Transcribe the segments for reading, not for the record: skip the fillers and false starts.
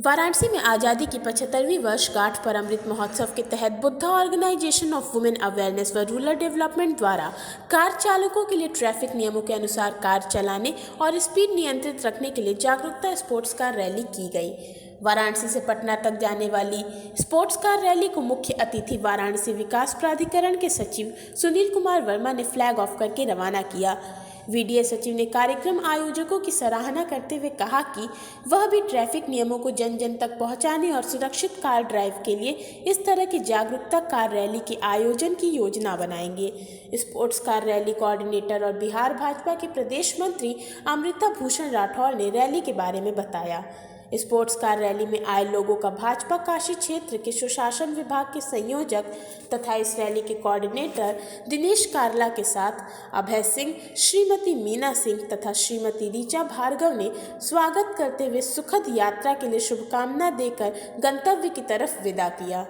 वाराणसी में आज़ादी की 75वीं वर्षगांठ पर अमृत महोत्सव के तहत Buddha organisation of women awareness व रूरल डेवलपमेंट द्वारा कार चालकों के लिए ट्रैफिक नियमों के अनुसार कार चलाने और स्पीड नियंत्रित रखने के लिए जागरूकता स्पोर्ट्स कार रैली की गई। वाराणसी से पटना तक जाने वाली स्पोर्ट्स कार रैली को मुख्य अतिथि वाराणसी विकास प्राधिकरण के सचिव सुनील कुमार वर्मा ने फ्लैग ऑफ करके रवाना किया। वीडीए सचिव ने कार्यक्रम आयोजकों की सराहना करते हुए कहा कि वह भी ट्रैफिक नियमों को जन जन तक पहुंचाने और सुरक्षित कार ड्राइव के लिए इस तरह की जागरूकता कार रैली के आयोजन की योजना बनाएंगे। स्पोर्ट्स कार रैली कोऑर्डिनेटर और बिहार भाजपा के प्रदेश मंत्री अमृता भूषण राठौर ने रैली के बारे में बताया। स्पोर्ट्स कार रैली में आए लोगों का भाजपा काशी क्षेत्र के सुशासन विभाग के संयोजक तथा इस रैली के कोऑर्डिनेटर दिनेश कारला के साथ अभय सिंह, श्रीमती मीना सिंह तथा श्रीमती ऋचा भार्गव ने स्वागत करते हुए सुखद यात्रा के लिए शुभकामना देकर गंतव्य की तरफ विदा किया।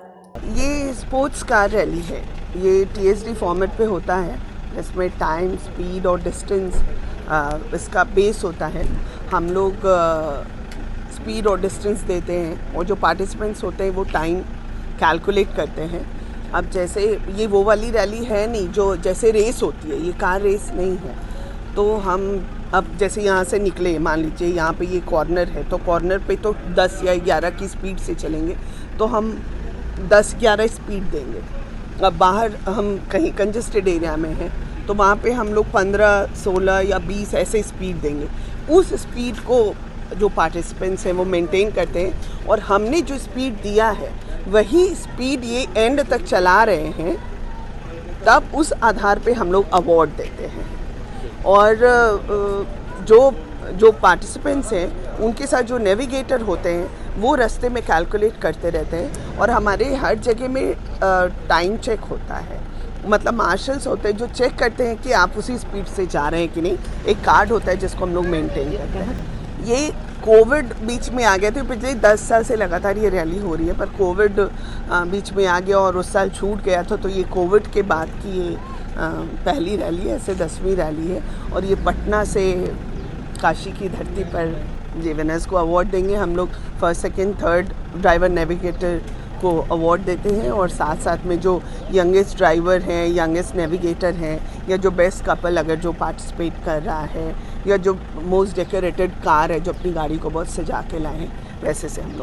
ये स्पोर्ट्स कार रैली है, ये TSD फॉर्मेट पे होता है। इसमें टाइम, स्पीड और डिस्टेंस इसका बेस होता है। हम लोग स्पीड और डिस्टेंस देते हैं और जो पार्टिसिपेंट्स होते हैं वो टाइम कैलकुलेट करते हैं। अब जैसे ये वो वाली रैली है नहीं जो जैसे रेस होती है, ये कार रेस नहीं है। तो हम अब जैसे यहाँ से निकले, मान लीजिए यहाँ पे ये कॉर्नर है, तो कॉर्नर पे तो 10 या 11 की स्पीड से चलेंगे, तो हम 10-11 स्पीड देंगे। अब बाहर हम कहीं कंजस्टेड एरिया में हैं तो वहाँ पे हम लोग 15, 16 या 20 ऐसे स्पीड देंगे। उस स्पीड को जो पार्टिसिपेंट्स हैं वो मेंटेन करते हैं और हमने जो स्पीड दिया है वही स्पीड ये एंड तक चला रहे हैं, तब उस आधार पे हम लोग अवार्ड देते हैं। और जो पार्टिसिपेंट्स हैं उनके साथ जो नेविगेटर होते हैं वो रास्ते में कैलकुलेट करते रहते हैं और हमारे हर जगह में टाइम चेक होता है। मतलब मार्शल्स होते हैं जो चेक करते हैं कि आप उसी स्पीड से जा रहे हैं कि नहीं। एक कार्ड होता है जिसको हम लोग मेंटेन करते हैं। ये कोविड बीच में आ गया था, पिछले 10 साल से लगातार ये रैली हो रही है, पर कोविड बीच में आ गया और उस साल छूट गया था, तो ये कोविड के बाद की ये पहली रैली है, ऐसे 10वीं रैली है। और ये पटना से काशी की धरती पर ये विनर्स को अवार्ड देंगे। हम लोग first, second, third driver navigator को अवार्ड देते हैं और साथ साथ में जो यंगेस्ट ड्राइवर हैं, यंगेस्ट नेविगेटर हैं, या जो बेस्ट कपल अगर जो पार्टिसिपेट कर रहा है, या जो मोस्ट डेकोरेटेड कार है जो अपनी गाड़ी को बहुत सजा के लाए हैं, वैसे से हम लोग